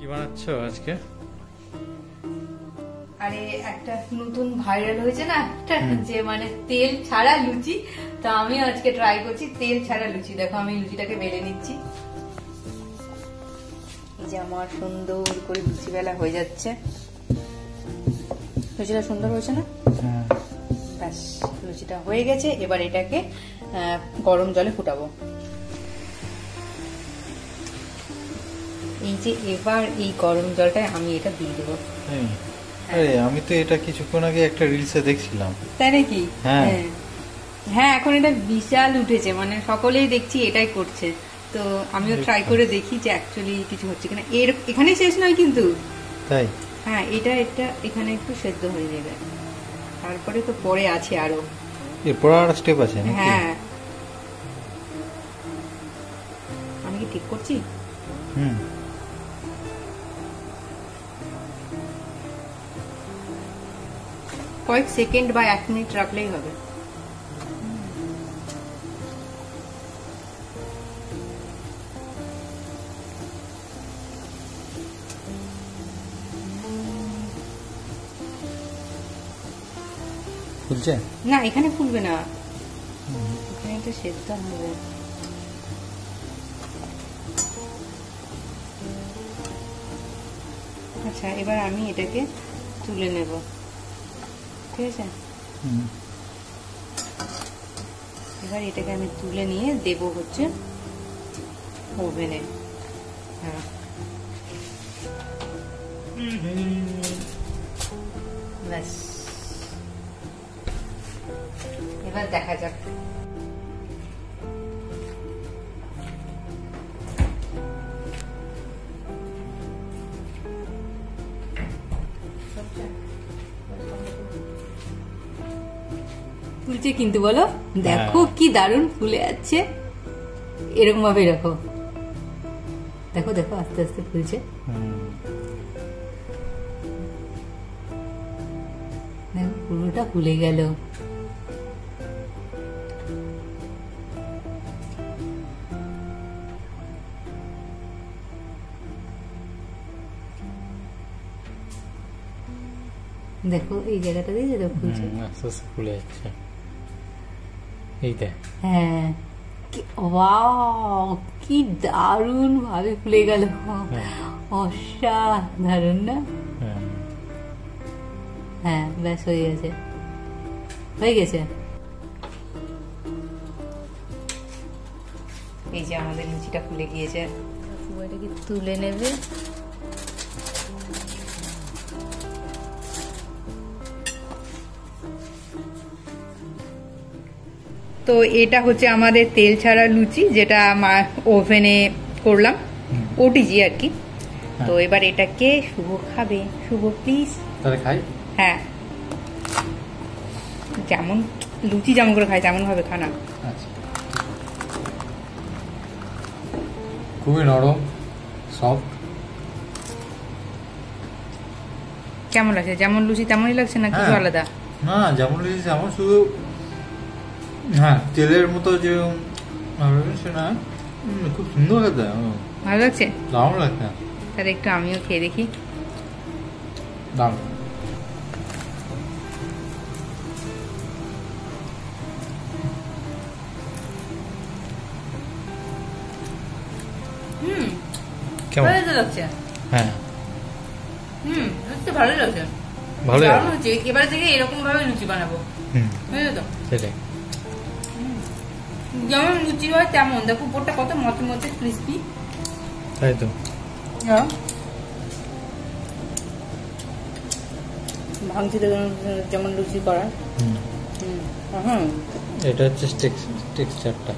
কি বানাচ্ছো আজকে? আরে একটা নতুন ভাইরাল হয়েছে না একটা, যে মানে তেল ছাড়া লুচি। তো আমি আজকে ট্রাই করছি তেল ছাড়া লুচি। দেখো আমি লুচিটাকে বেলে নিচ্ছি। এই যে আমার সুন্দর করে লুচি বেলা হয়ে যাচ্ছে। লুচিটা সুন্দর হয়েছে না? ব্যাস, লুচিটা হয়ে গেছে। এবার এটাকে গরম জলে ফুটাবো। এই যে এবার এই গরম জলটায় আমি এটা দিয়ে দেবো। আরে আমি তো এটা কিছুক্ষণ আগে একটা রিলসে দেখছিলাম। তাই নাকি? হ্যাঁ হ্যাঁ, এখন এটা বিশাল উঠেছে, মানে সকলেই দেখছি এটাই করছে। তো আমিও ট্রাই করে দেখি যে অ্যাকচুয়ালি কিছু হচ্ছে কিনা। এখানেই শেষ নয় কিন্তু। তাই? হ্যাঁ, এটা এখানে একটু সেদ্ধ হয়ে যাবে, তারপরে তো পরে আছে আরো। এরপর আর স্টেপ আছে নাকি? হ্যাঁ, আমি কি ঠিক করছি? কয়েক সেকেন্ড বা 1 মিনিট রাখলেই হবে। ফুলছে না, এখানে ফুলবে না, এখানে এটা সেদ্ধ হবে। আচ্ছা, এবার আমি এটাকে তুলে নেব, ঠিক আছে? এবার এটাকে আমি তুলে নিয়ে দেব হচ্ছে ওভেনে। হ্যাঁ, ব্যাস, এবার দেখা যাক। ফুলছে কিন্তু, বলো, দেখো কি দারুণ ফুলে যাচ্ছে। এরকম ভাবে রাখো, দেখো দেখো আস্তে আস্তে ফুলছে। দেখো পুরোটা ফুলে গেল। দেখো এই জায়গাটা দিয়ে যেটা ফুলছে, আস্তে আস্তে ফুলে যাচ্ছে। এইটা হ্যাঁ, ওয়াও, কি দারুণ ভাবে ফুলে গেল। অসাধারণ না? হ্যাঁ, ব্যাস হয়ে গেছে, হয়ে গেছে। এই যে আমাদের লুচিটা ফুলে গিয়েছে। এটাকে তুলে নেবে। তো এটা হচ্ছে আমাদের তেল ছাড়া লুচি, যেটা ওভেনে করলাম, ওটিজি আর কি। তো এবার এটাকে শুভ খাবে। শুভ প্লিজ। তাহলে খাই? হ্যাঁ, যেমন লুচি যেমন করে খায় তেমন ভাবে খানা। আচ্ছা, খুবই নরম, সফট। কেমন লাগছে? যেমন লুচি তেমনই লাগছে না কিছু আলাদা? না, যেমন লুচি তেমন, শুধু হ্যাঁ তেলের মতো যে না, খুব সুন্দর লাগছে। ভালো লাগছে? দারুণ লাগছে। তাহলে একটু আমিও খেয়ে দেখি। দারুণ। কেমন লাগছে? হ্যাঁ, লুচি ভালোই লাগছে, ভালো হচ্ছে। এবার থেকে এরকম ভাবে লুচি বানাবো, বুঝলে তো? সেটাই, যেমন লুচি হয় তেমন। দেখো উপরটা কত মচে মচে ক্রিস্পি। তাই তো। ভাঙছি যেমন লুচি করা। এটা হচ্ছে টেক্সচারটা।